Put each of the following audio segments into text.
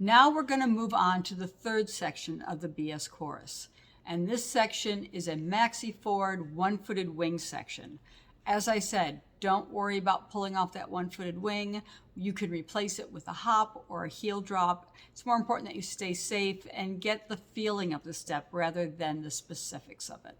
Now we're going to move on to the third section of the BS chorus. And this section is a Maxi Ford one-footed wing section. As I said, don't worry about pulling off that one-footed wing. You can replace it with a hop or a heel drop. It's more important that you stay safe and get the feeling of the step rather than the specifics of it.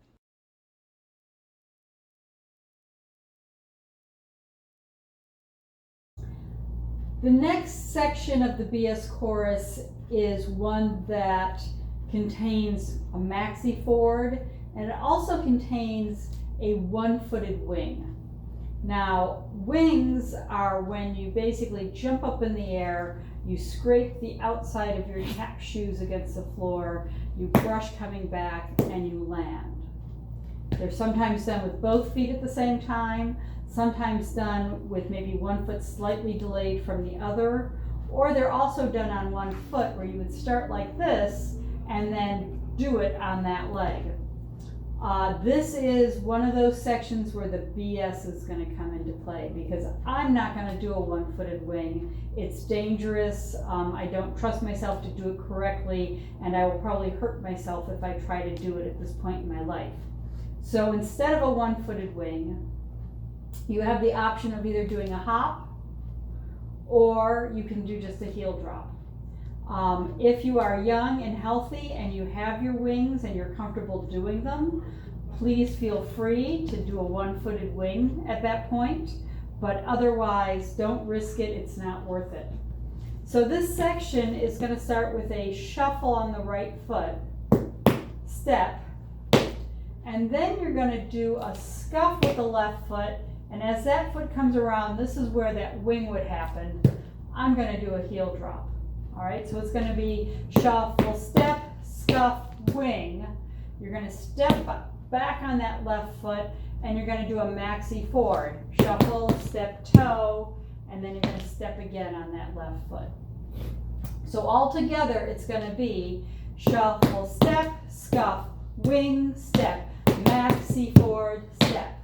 The next section of the BS chorus is one that contains a Maxi Ford, and it also contains a one-footed wing. Now, wings are when you basically jump up in the air, you scrape the outside of your tap shoes against the floor, you brush coming back, and you land. They're sometimes done with both feet at the same time, sometimes done with maybe one foot slightly delayed from the other, or they're also done on one foot where you would start like this and then do it on that leg. This is one of those sections where the BS is going to come into play because I'm not going to do a one-footed wing. It's dangerous. I don't trust myself to do it correctly, and I will probably hurt myself if I try to do it at this point in my life. So instead of a one-footed wing, you have the option of either doing a hop or you can do just a heel drop. If you are young and healthy and you have your wings and you're comfortable doing them, please feel free to do a one-footed wing at that point, but otherwise don't risk it, it's not worth it. So this section is going to start with a shuffle on the right foot, step, and then you're going to do a scuff with the left foot, and as that foot comes around, this is where that wing would happen. I'm going to do a heel drop. All right, so it's going to be shuffle, step, scuff, wing. You're going to step back on that left foot, and you're going to do a Maxi Ford. Shuffle, step, toe, and then you're going to step again on that left foot. So all together, it's going to be shuffle, step, scuff, wing, step, Maxi Ford, step.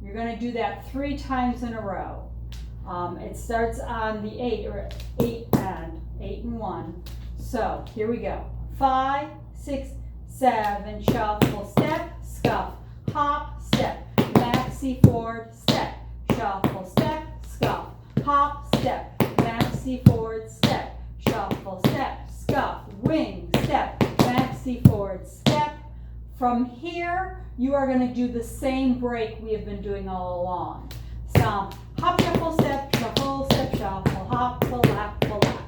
You're going to do that 3 times in a row. It starts on the 8 and 1. So here we go. 5, 6, 7, shuffle, step, scuff, hop, step, Maxi Ford, step, shuffle, step, scuff, hop, step, Maxi Ford, step, shuffle, step, scuff, wing, step, Maxi Ford, step. From here, you are going to do the same break we have been doing all along. Stomp, hop, shuffle, step, shuffle, step, shuffle, hop, lap, lap.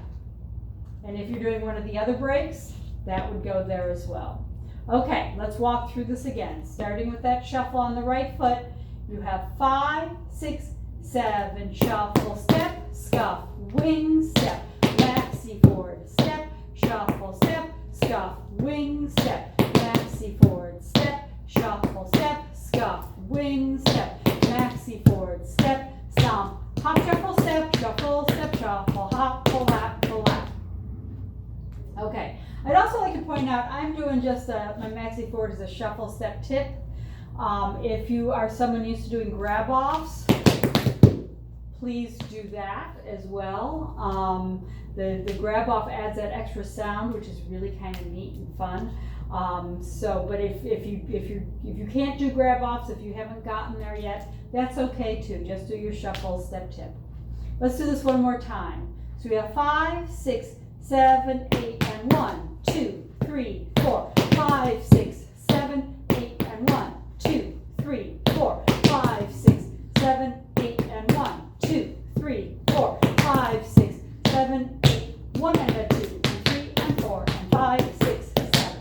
And if you're doing one of the other breaks, that would go there as well. Okay, let's walk through this again. Starting with that shuffle on the right foot, you have 5, 6, 7, shuffle, step, scuff, wing, step, Maxi Ford, step, shuffle, step, scuff, wing, step, Maxi Ford, step, shuffle, step, scuff, wing, step, Maxi Ford, step, stomp, hop, shuffle, step, shuffle, hop, lap, lap. Okay, I'd also like to point out I'm doing just my Maxi Ford is a shuffle step tip. If you are someone used to doing grab offs, please do that as well. The grab off adds that extra sound, which is really kind of neat and fun. But if you can't do grab offs, if you haven't gotten there yet, that's okay too. Just do your shuffle step tip. Let's do this one more time. So we have 5, 6, 7, 8, and 1, 2, 3, 4. 5, 6, 7, 8, and 1, 2, 3, 4. 5, 6, 7, 8, and 1, 2, 3, 4. 5, 6, 7, 8, 1 and a 2, and 3 and 4, and 5, 6, 7.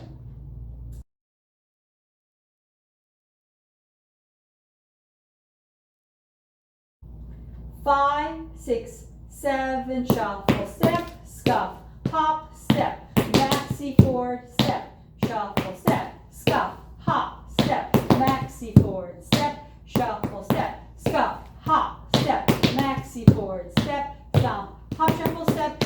5, 6, 7, shuffle, step, scuff, hop, step, Maxi Ford, step, shuffle, step, scuff, hop, step, Maxi Ford, step, shuffle, step, scuff, hop, step, Maxi Ford, step, stomp, hop, shuffle, step,